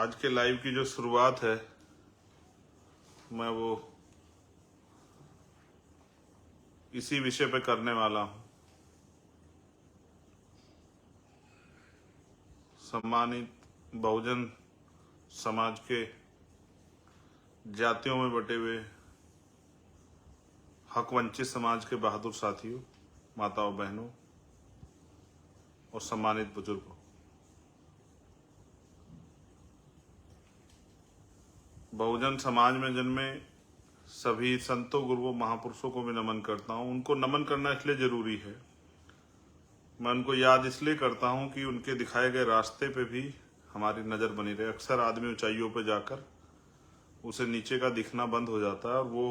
आज के लाइव की जो शुरुआत है मैं वो इसी विषय पे करने वाला हूं। सम्मानित बहुजन समाज के जातियों में बटे हुए हक वंचित समाज के बहादुर साथियों, माताओं, बहनों और सम्मानित बुजुर्गों, बहुजन समाज में जन्मे सभी संतों, गुरुओं, महापुरुषों को भी नमन करता हूं। उनको नमन करना इसलिए जरूरी है, मैं उनको याद इसलिए करता हूं कि उनके दिखाए गए रास्ते पे भी हमारी नजर बनी रहे। अक्सर आदमी ऊंचाइयों पे जाकर उसे नीचे का दिखना बंद हो जाता है और वो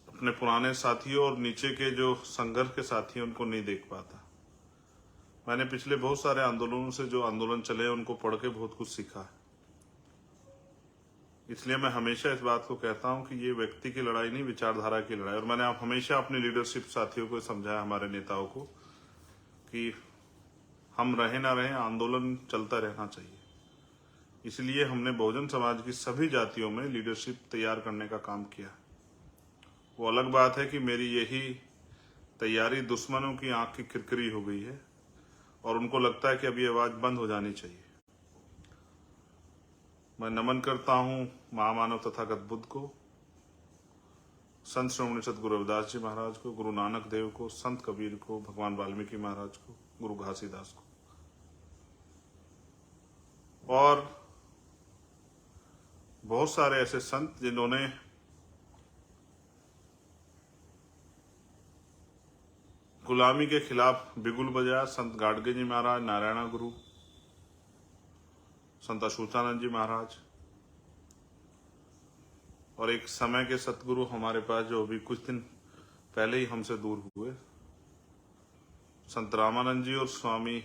अपने पुराने साथियों और नीचे के जो संघर्ष के साथी हैं उनको नहीं देख पाता। मैंने पिछले बहुत सारे आंदोलनों से जो आंदोलन चले हैं उनको पढ़ के बहुत कुछ सीखा है। इसलिए मैं हमेशा इस बात को कहता हूं कि ये व्यक्ति की लड़ाई नहीं, विचारधारा की लड़ाई। और मैंने आप हमेशा अपनी लीडरशिप साथियों को समझाया, हमारे नेताओं को, कि हम रहे ना रहे, आंदोलन चलता रहना चाहिए। इसलिए हमने बहुजन समाज की सभी जातियों में लीडरशिप तैयार करने का काम किया। वो अलग बात है कि मेरी यही तैयारी दुश्मनों की आंख की किरकिरी हो गई है और उनको लगता है कि अब ये आवाज बंद हो जानी चाहिए। मैं नमन करता हूं महामानव तथागत बुद्ध को, संत श्रोमणी सतगुरु रविदास जी महाराज को, गुरु नानक देव को, संत कबीर को, भगवान वाल्मीकि महाराज को, गुरु घासीदास को, और बहुत सारे ऐसे संत जिन्होंने गुलामी के खिलाफ बिगुल बजाया। संत गाडगे जी महाराज, नारायणा गुरु, संत अशोचानंद जी महाराज, और एक समय के सतगुरु हमारे पास जो अभी कुछ दिन पहले ही हमसे दूर हुए, संत रामानंद जी और स्वामी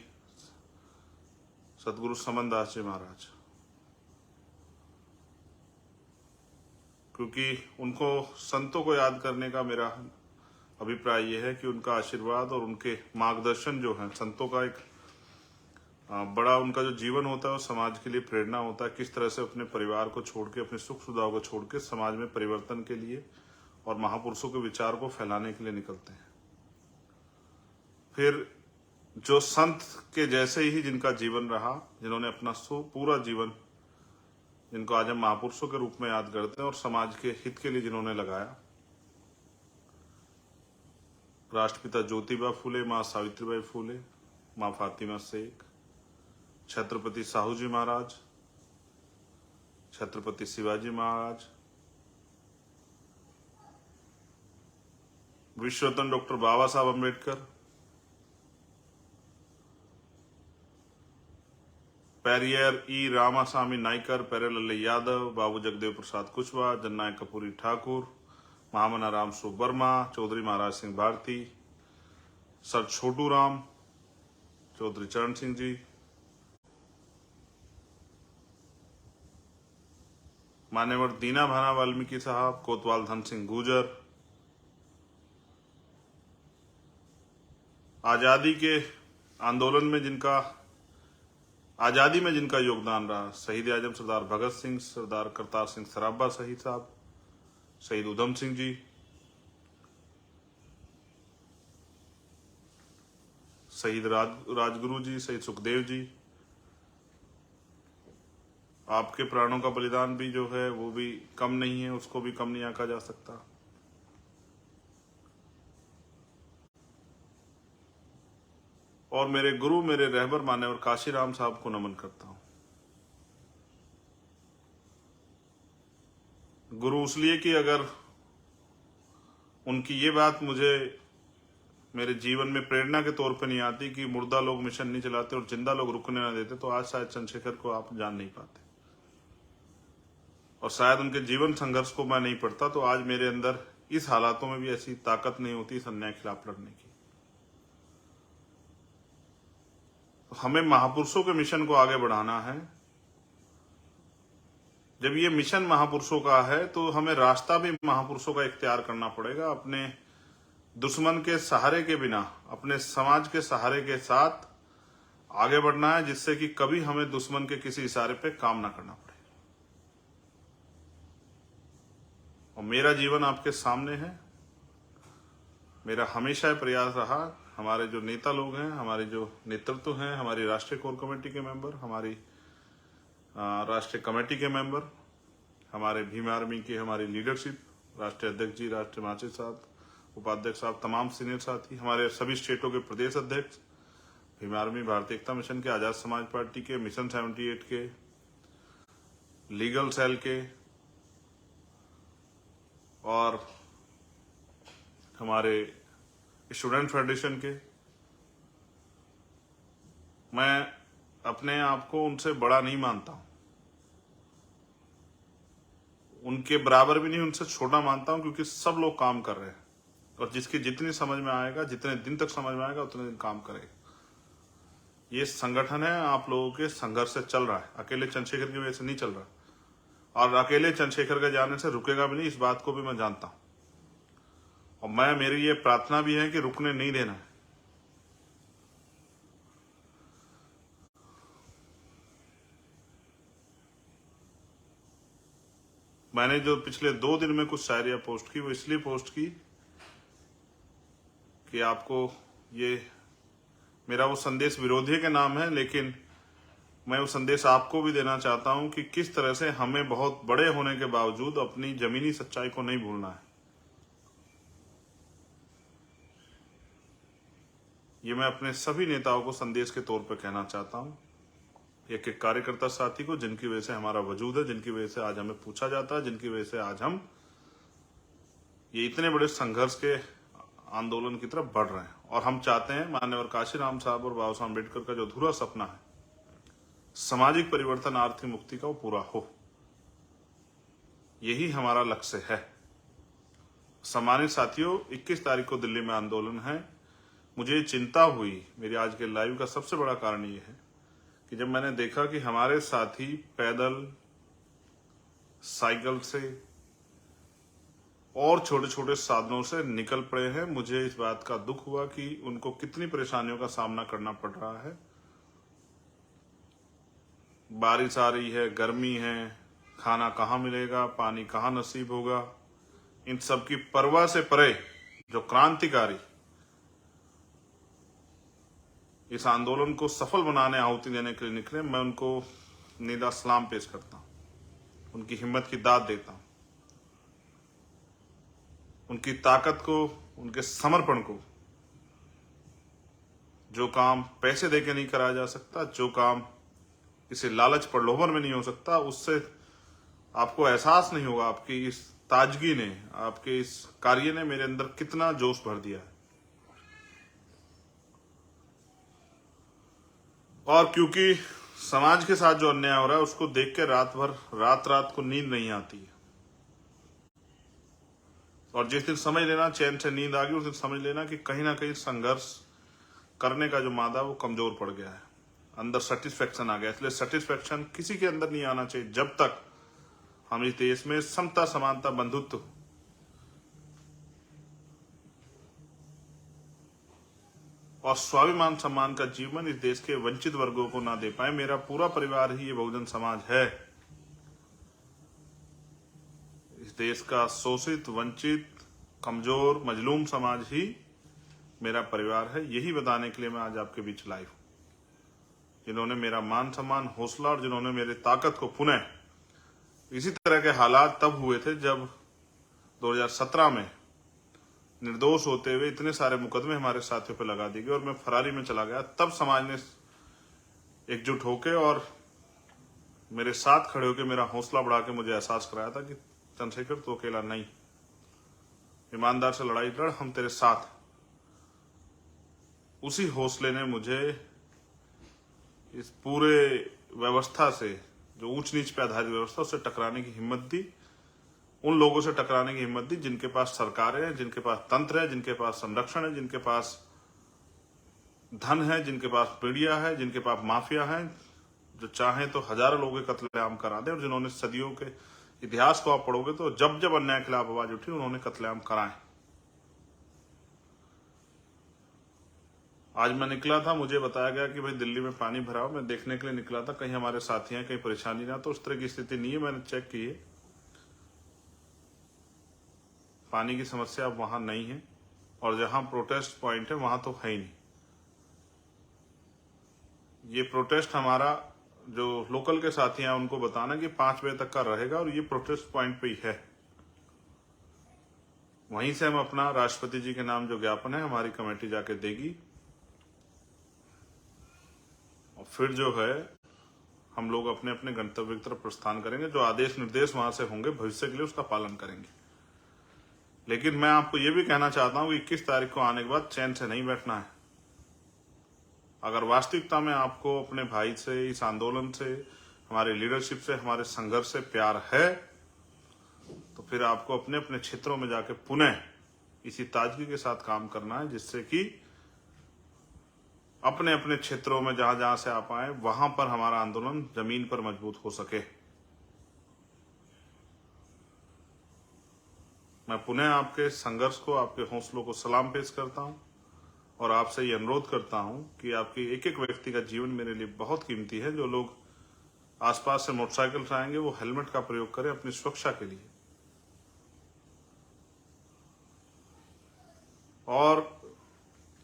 सतगुरु समनदास जी महाराज। क्योंकि उनको, संतों को याद करने का मेरा अभिप्राय यह है कि उनका आशीर्वाद और उनके मार्गदर्शन जो है, संतों का एक बड़ा उनका जो जीवन होता है वो समाज के लिए प्रेरणा होता है। किस तरह से अपने परिवार को छोड़ के, अपने सुख सुविधाओं को छोड़ के समाज में परिवर्तन के लिए और महापुरुषों के विचार को फैलाने के लिए निकलते हैं। फिर जो संत के जैसे ही जिनका जीवन रहा, जिन्होंने अपना पूरा जीवन, जिनको आज हम महापुरुषों के रूप में याद करते हैं और समाज के हित के लिए जिन्होंने लगाया, राष्ट्रपिता ज्योतिबा फूले, माँ सावित्रीबाई फूले, माँ फातिमा शेख, छत्रपति साहू जी महाराज, छत्रपति शिवाजी महाराज, विश्वरत्न डॉक्टर बाबा साहब अम्बेडकर, पेरियर ई रामास्वामी नाइकर, पेरेलल्ले यादव, बाबू जगदेव प्रसाद कुशवाहा, जननायक कपूरी ठाकुर, महामना राम स्वरूप वर्मा, चौधरी महाराज सिंह भारती, सर छोटू राम, चौधरी चरण सिंह जी, मान्यवर दीना भाना वाल्मीकि साहब, कोतवाल धन सिंह गुर्जर, आजादी के आंदोलन में जिनका, आजादी में जिनका योगदान रहा, शहीद आजम सरदार भगत सिंह, सरदार करतार सिंह सराभा शहीद साहब, शहीद उधम सिंह जी, शहीद राजगुरु जी, शहीद सुखदेव जी। आपके प्राणों का बलिदान भी जो है वो भी कम नहीं है, उसको भी कम नहीं आंका जा सकता। और मेरे गुरु, मेरे रहबर मान्यवर काशीराम साहब को नमन करता हूं। गुरु इसलिए कि अगर उनकी ये बात मुझे मेरे जीवन में प्रेरणा के तौर पर नहीं आती कि मुर्दा लोग मिशन नहीं चलाते और जिंदा लोग रुकने ना देते, तो आज शायद चंद्रशेखर को आप जान नहीं पाते, और शायद उनके जीवन संघर्ष को मैं नहीं पढ़ता तो आज मेरे अंदर इस हालातों में भी ऐसी ताकत नहीं होती इस अन्याय के खिलाफ लड़ने की। तो हमें महापुरुषों के मिशन को आगे बढ़ाना है। जब ये मिशन महापुरुषों का है तो हमें रास्ता भी महापुरुषों का इख्तियार करना पड़ेगा। अपने दुश्मन के सहारे के बिना, अपने समाज के सहारे के साथ आगे बढ़ना है, जिससे कि कभी हमें दुश्मन के किसी इशारे पे काम ना करना पड़े। और मेरा जीवन आपके सामने है। मेरा हमेशा प्रयास रहा, हमारे जो नेता लोग हैं, हमारे जो नेतृत्व हैं, हमारी राष्ट्रीय कोर कमेटी के मेंबर, हमारी राष्ट्रीय कमेटी के मेंबर, हमारे भीम आर्मी के हमारी लीडरशिप, राष्ट्रीय अध्यक्ष जी, राष्ट्रीय महासचिव साहब, उपाध्यक्ष साहब, तमाम सीनियर साथी, हमारे सभी स्टेटों के प्रदेश अध्यक्ष, भीम आर्मी, भारतीय एकता मिशन के, आजाद समाज पार्टी के, मिशन 78 के, लीगल सेल के, और हमारे स्टूडेंट फेडरेशन के, मैं अपने आप को उनसे बड़ा नहीं मानता हूं, उनके बराबर भी नहीं, उनसे छोटा मानता हूं, क्योंकि सब लोग काम कर रहे हैं और जिसकी जितनी समझ में आएगा, जितने दिन तक समझ में आएगा, उतने दिन काम करेगा। ये संगठन है, आप लोगों के संघर्ष से चल रहा है, अकेले चंद्रशेखर की वजह से नहीं चल रहा, और अकेले चंद्रशेखर के जाने से रुकेगा भी नहीं, इस बात को भी मैं जानता हूं। और मेरी ये प्रार्थना भी है कि रुकने नहीं देना है। मैंने जो पिछले 2 दिन में कुछ शायरियां पोस्ट की, वो इसलिए पोस्ट की कि आपको ये मेरा वो संदेश विरोधी के नाम है, लेकिन मैं वो संदेश आपको भी देना चाहता हूं कि किस तरह से हमें बहुत बड़े होने के बावजूद अपनी जमीनी सच्चाई को नहीं भूलना है। ये मैं अपने सभी नेताओं को संदेश के तौर पर कहना चाहता हूं, एक एक कार्यकर्ता साथी को, जिनकी वजह से हमारा वजूद है, जिनकी वजह से आज हमें पूछा जाता है, जिनकी वजह से आज हम ये इतने बड़े संघर्ष के आंदोलन की तरफ बढ़ रहे हैं। और हम चाहते हैं माननीय काशीराम साहब और बाबा साहब अम्बेडकर का जो अधूरा सपना है, सामाजिक परिवर्तन, आर्थिक मुक्ति का, वो पूरा हो। यही हमारा लक्ष्य है। सम्मानित साथियों, 21 तारीख को दिल्ली में आंदोलन है। मुझे चिंता हुई, मेरी आज के लाइव का सबसे बड़ा कारण ये है कि जब मैंने देखा कि हमारे साथी पैदल, साइकिल से और छोटे छोटे साधनों से निकल पड़े हैं, मुझे इस बात का दुख हुआ कि उनको कितनी परेशानियों का सामना करना पड़ रहा है। बारिश आ रही है, गर्मी है, खाना कहाँ मिलेगा, पानी कहाँ नसीब होगा, इन सब की परवाह से परे जो क्रांतिकारी इस आंदोलन को सफल बनाने, आहुति देने के लिए निकले, मैं उनको निदा सलाम पेश करता हूं, उनकी हिम्मत की दाद देता हूं, उनकी ताकत को, उनके समर्पण को। जो काम पैसे देके नहीं कराया जा सकता, जो काम किसी लालच प्रलोभन में नहीं हो सकता, उससे आपको एहसास नहीं होगा। आपकी इस ताजगी ने, आपके इस कार्य ने मेरे अंदर कितना जोश भर दिया है। और क्योंकि समाज के साथ जो अन्याय हो रहा है, उसको देख के रात को नींद नहीं आती है। और जिस दिन समझ लेना चैन से नींद आ गई, उस दिन समझ लेना कि कहीं ना कहीं संघर्ष करने का जो मादा वो कमजोर पड़ गया है, अंदर सेटिस्फेक्शन आ गया। इसलिए सेटिस्फेक्शन किसी के अंदर नहीं आना चाहिए जब तक हम इस देश में समता, समानता, बंधुत्व और स्वाभिमान सम्मान का जीवन इस देश के वंचित वर्गों को ना दे पाए। मेरा पूरा परिवार ही ये बहुजन समाज है। इस देश का शोषित, वंचित, कमजोर, मजलूम समाज ही मेरा परिवार है। यही बताने के लिए मैं आज आपके बीच लाइव हूं। जिन्होंने मेरा मान सम्मान, हौसला और जिन्होंने मेरी ताकत को पुनः, इसी तरह के हालात तब हुए थे जब 2017 में निर्दोष होते हुए इतने सारे मुकदमे हमारे साथियों पर लगा दिए गए और मैं फरारी में चला गया। तब समाज ने एकजुट होकर और मेरे साथ खड़े होकर मेरा हौसला बढ़ा के मुझे एहसास कराया था कि चंद्रशेखर तो अकेला नहीं, ईमानदार से लड़ाई लड़, हम तेरे साथ। उसी हौसले ने मुझे इस पूरे व्यवस्था से, जो ऊंच नीच पे आधारित व्यवस्था, उससे टकराने की हिम्मत दी। उन लोगों से टकराने की हिम्मत दी जिनके पास सरकारें हैं, जिनके पास तंत्र है, जिनके पास संरक्षण है, जिनके पास धन है, जिनके पास मीडिया है, जिनके पास माफिया है, जो चाहें तो हजारों लोगों के कत्लेआम करा दें। और जिन्होंने सदियों के इतिहास को आप पढ़ोगे तो जब जब अन्याय के खिलाफ आवाज उठी, उन्होंने कत्लेआम कराए। आज मैं निकला था, मुझे बताया गया कि भाई दिल्ली में पानी भरा हो। मैं देखने के लिए निकला था कहीं हमारे साथी हैं, कहीं परेशानी ना, तो उस तरह की स्थिति नहीं है। मैंने चेक की है, पानी की समस्या अब वहां नहीं है, और जहां प्रोटेस्ट पॉइंट है वहां तो है ही नहीं। ये प्रोटेस्ट हमारा जो लोकल के साथी हैं उनको बताना कि 5 बजे तक का रहेगा, और ये प्रोटेस्ट पॉइंट पे ही है। वहीं से हम अपना राष्ट्रपति जी के नाम जो ज्ञापन है हमारी कमेटी जाके देगी, और फिर जो है हम लोग अपने अपने गंतव्य की तरफ प्रस्थान करेंगे। जो आदेश निर्देश वहां से होंगे भविष्य के लिए उसका पालन करेंगे। लेकिन मैं आपको ये भी कहना चाहता हूं कि 21 तारीख को आने के बाद चैन से नहीं बैठना है। अगर वास्तविकता में आपको अपने भाई से, इस आंदोलन से, हमारे लीडरशिप से, हमारे संघर्ष से प्यार है, तो फिर आपको अपने अपने क्षेत्रों में जाके पुनः इसी ताजगी के साथ काम करना है, जिससे कि अपने अपने क्षेत्रों में जहां जहां से आप आए वहां पर हमारा आंदोलन जमीन पर मजबूत हो सके। मैं पुनः आपके संघर्ष को, आपके हौसलों को सलाम पेश करता हूं, और आपसे ये अनुरोध करता हूं कि आपकी एक एक व्यक्ति का जीवन मेरे लिए बहुत कीमती है। जो लोग आसपास से मोटरसाइकिल उठाएंगे वो हेलमेट का प्रयोग करें अपनी सुरक्षा के लिए, और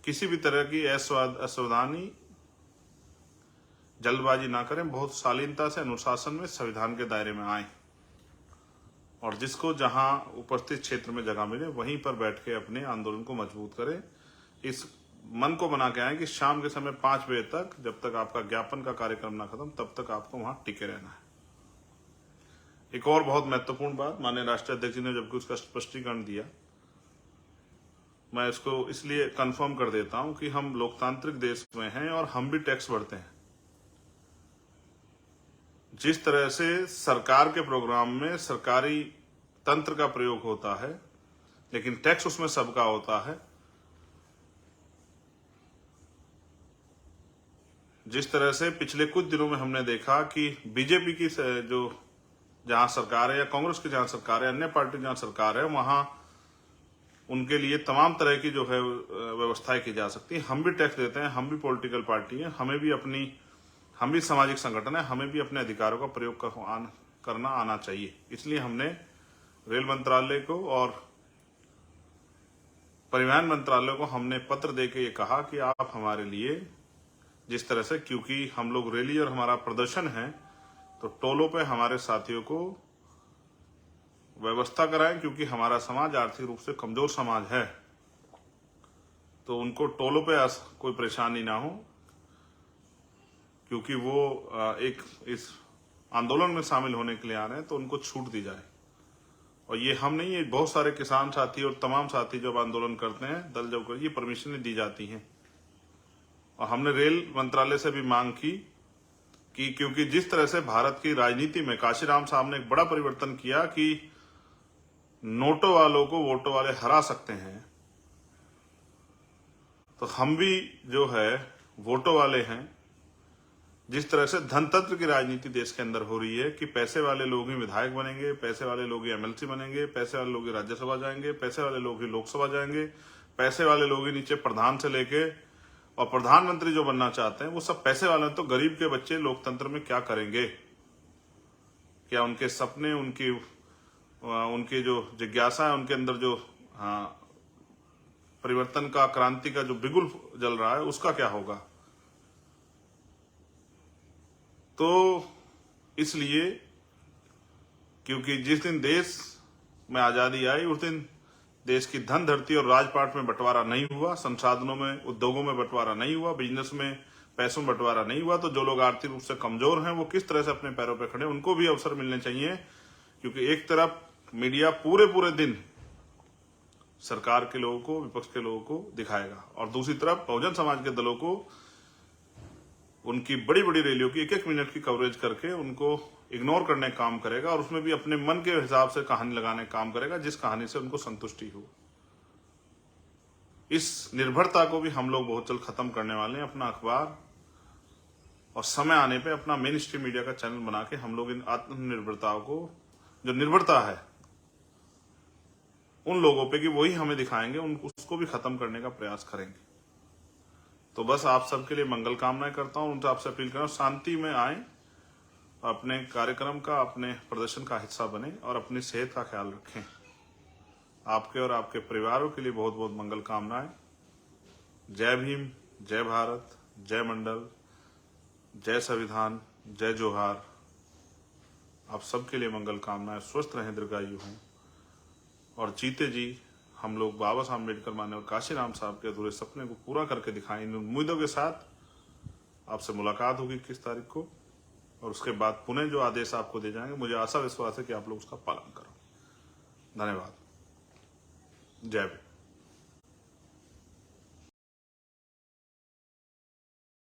किसी भी तरह की असावधानी, जल्दबाजी ना करें। बहुत शालीनता से, अनुशासन में, संविधान के दायरे में आए, और जिसको जहां उपस्थित क्षेत्र में जगह मिले वहीं पर बैठ के अपने आंदोलन को मजबूत करें। इस मन को बना के आए कि शाम के समय 5 बजे तक, जब तक आपका ज्ञापन का कार्यक्रम ना खत्म, तब तक आपको वहां टिके रहना है। एक और बहुत महत्वपूर्ण बात, माननीय राष्ट्रीय अध्यक्ष जी ने जबकि उसका स्पष्टीकरण दिया, मैं इसको इसलिए कंफर्म कर देता हूं कि हम लोकतांत्रिक देश में हैं और हम भी टैक्स भरते हैं। जिस तरह से सरकार के प्रोग्राम में सरकारी तंत्र का प्रयोग होता है, लेकिन टैक्स उसमें सबका होता है। जिस तरह से पिछले कुछ दिनों में हमने देखा कि बीजेपी की जो जहां सरकार है, या कांग्रेस की जहां सरकार है, अन्य पार्टी जहां सरकार है, वहां उनके लिए तमाम तरह की जो है व्यवस्थाएं की जा सकती है। हम भी टैक्स देते हैं, हम भी पॉलिटिकल पार्टी हैं, हम भी सामाजिक संगठन है, हमें भी अपने अधिकारों का प्रयोग करना आना चाहिए। इसलिए हमने रेल मंत्रालय को और परिवहन मंत्रालय को हमने पत्र देके ये कहा कि आप हमारे लिए जिस तरह से, क्योंकि हम लोग रैली और हमारा प्रदर्शन है, तो टोलों पे हमारे साथियों को व्यवस्था कराएं, क्योंकि हमारा समाज आर्थिक रूप से कमजोर समाज है, तो उनको टोलों पे कोई परेशानी ना हो, क्योंकि वो एक इस आंदोलन में शामिल होने के लिए आ रहे हैं, तो उनको छूट दी जाए। और ये हम नहीं, ये बहुत सारे किसान साथी और तमाम साथी जब आंदोलन करते हैं दल जब कर, ये परमिशन दी जाती हैं। और हमने रेल मंत्रालय से भी मांग की कि क्योंकि जिस तरह से भारत की राजनीति में काशीराम साहब ने एक बड़ा परिवर्तन किया कि नोटों वालों को वोटों वाले हरा सकते हैं, तो हम भी जो है वोटों वाले हैं। जिस तरह से धनतंत्र की राजनीति देश के अंदर हो रही है कि पैसे वाले लोग ही विधायक बनेंगे, पैसे वाले लोग ही एमएलसी बनेंगे, पैसे वाले लोग ही राज्यसभा जाएंगे, पैसे वाले लोग ही लोकसभा जाएंगे, पैसे वाले लोग ही नीचे प्रधान से लेके और प्रधानमंत्री जो बनना चाहते हैं वो सब पैसे वाले हैं। तो गरीब के बच्चे लोकतंत्र में क्या करेंगे? क्या उनके सपने, उनकी जो जिज्ञासा है, उनके अंदर जो परिवर्तन का, क्रांति का जो बिगुल जल रहा है, उसका क्या होगा? तो इसलिए, क्योंकि जिस दिन देश में आजादी आई उस दिन देश की धन, धरती और राजपाट में बंटवारा नहीं हुआ, संसाधनों में, उद्योगों में बंटवारा नहीं हुआ, बिजनेस में, पैसों में बंटवारा नहीं हुआ। तो जो लोग आर्थिक रूप से कमजोर हैं वो किस तरह से अपने पैरों पर खड़े, उनको भी अवसर मिलने चाहिए। क्योंकि एक तरफ मीडिया पूरे दिन सरकार के लोगों को, विपक्ष के लोगों को दिखाएगा, और दूसरी तरफ बहुजन समाज के दलों को उनकी बड़ी बड़ी रैलियों की 1-1 मिनट की कवरेज करके उनको इग्नोर करने का काम करेगा, और उसमें भी अपने मन के हिसाब से कहानी लगाने का काम करेगा, जिस कहानी से उनको संतुष्टि हो। इस निर्भरता को भी हम लोग बहुत जल्द खत्म करने वाले हैं। अपना अखबार, और समय आने पे अपना मेन स्ट्रीम मीडिया का चैनल बना के हम लोग इन आत्मनिर्भरताओं को, जो निर्भरता है उन लोगों पे कि वही हमें दिखाएंगे, उसको भी खत्म करने का प्रयास करेंगे। तो बस आप सबके लिए मंगल कामनाएं करता हूं, उनसे आपसे अपील कर रहा हूं शांति में आए, अपने कार्यक्रम का, अपने प्रदर्शन का हिस्सा बने और अपनी सेहत का ख्याल रखें। आपके और आपके परिवारों के लिए बहुत बहुत मंगल कामनाएं। जय भीम, जय भारत, जय मंडल, जय संविधान, जय जोहार। आप सबके लिए मंगल कामनाएं। स्वस्थ रहें, दीर्घायु हों और जीते जी हम लोग बाबा साहब अम्बेडकर माननीय काशीराम साहब के अधूरे सपने को पूरा करके दिखाएं। इन उम्मीदों के साथ आपसे मुलाकात होगी 21 तारीख को, और उसके बाद पुनः जो आदेश आपको दे जाएंगे, मुझे आशा विश्वास है कि आप लोग उसका पालन करोगे। धन्यवाद। जय भीम।